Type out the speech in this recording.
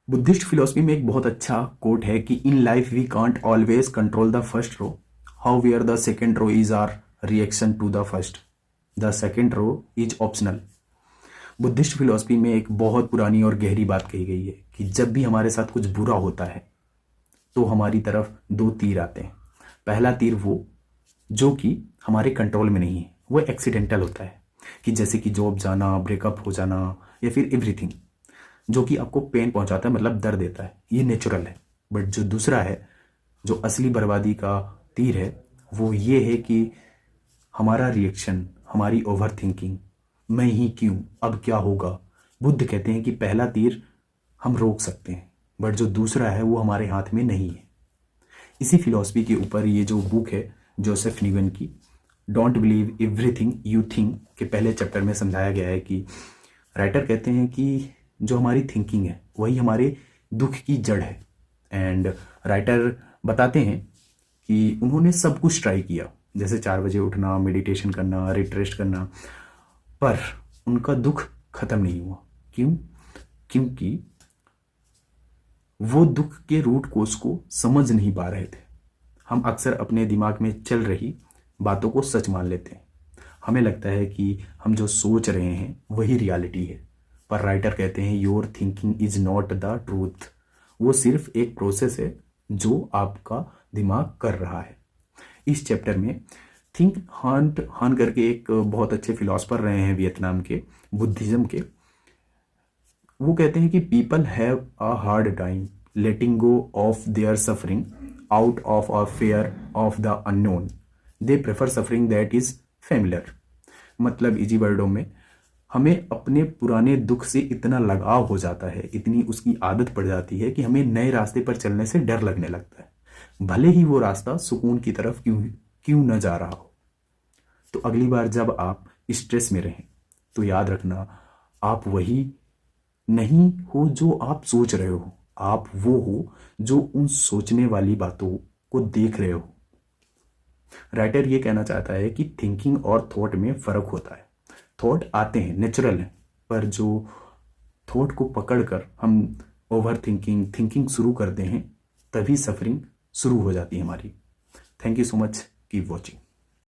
Buddhist philosophy में एक बहुत अच्छा कोट है कि in life we can't always control the first row, however the second row is our reaction to the first, the second row is optional. Buddhist philosophy में एक बहुत पुरानी और गहरी बात कही गई है कि जब भी हमारे साथ कुछ बुरा होता है तो हमारी तरफ दो तीर आते हैं। पहला तीर वो जो कि हमारे कंट्रोल में नहीं है, वो एक्सीडेंटल होता है, कि जैसे कि जॉब जाना, ब्रेकअप हो जाना, या फिर एवरीथिंग जो कि आपको पेन पहुंचाता है, मतलब दर्द देता है, ये नेचुरल है। बट जो दूसरा है, जो असली बर्बादी का तीर है, वो ये है कि हमारा रिएक्शन, हमारी ओवर थिंकिंग, मैं ही क्यों, अब क्या होगा। बुद्ध कहते हैं कि पहला तीर हम रोक सकते हैं, बट जो दूसरा है वो हमारे हाथ में नहीं है। इसी फिलॉसफी के ऊपर ये जो बुक है जोसेफ निगन की, don't believe everything you think, के पहले चैप्टर में समझाया गया है कि राइटर कहते हैं कि जो हमारी थिंकिंग है वही हमारे दुख की जड़ है। एंड राइटर बताते हैं कि उन्होंने सब कुछ ट्राई किया, जैसे 4 बजे उठना, मेडिटेशन करना, रिट्रेस्ट करना, पर उनका दुख खत्म नहीं हुआ। क्यों? क्योंकि वो दुख के रूट कोज को समझ नहीं पा रहे थे। हम अक्सर अपने दिमाग में चल रही बातों को सच मान लेते हैं। हमें लगता है कि हम जो सोच रहे हैं वही रियलिटी है, पर राइटर कहते हैं your thinking is not the truth, वो सिर्फ एक प्रोसेस है जो आपका दिमाग कर रहा है। इस चैप्टर में थिंक हान करके एक बहुत अच्छे फिलोसफर रहे हैं वियतनाम के, बुद्धिज्म के, वो कहते हैं कि people have a hard time letting go of their suffering out of a fair of the unknown, they prefer suffering that is familiar. मतलब इजी वर्डों में, हमें अपने पुराने दुख से इतना लगाव हो जाता है, इतनी उसकी आदत पड़ जाती है कि हमें नए रास्ते पर चलने से डर लगने लगता है, भले ही वो रास्ता सुकून की तरफ क्यों क्यों न जा रहा हो। तो अगली बार जब आप स्ट्रेस में रहें तो याद रखना, आप वही नहीं हो जो आप सोच रहे हो, आप वो हो जो उन सोचने वाली बातों को देख रहे हो। राइटर ये कहना चाहता है कि थिंकिंग और थॉट में फर्क होता है। थॉट आते हैं, नेचुरल है, पर जो थॉट को पकड़कर हम ओवर थिंकिंग शुरू करते हैं, तभी सफरिंग शुरू हो जाती है हमारी। Thank you so much, keep watching.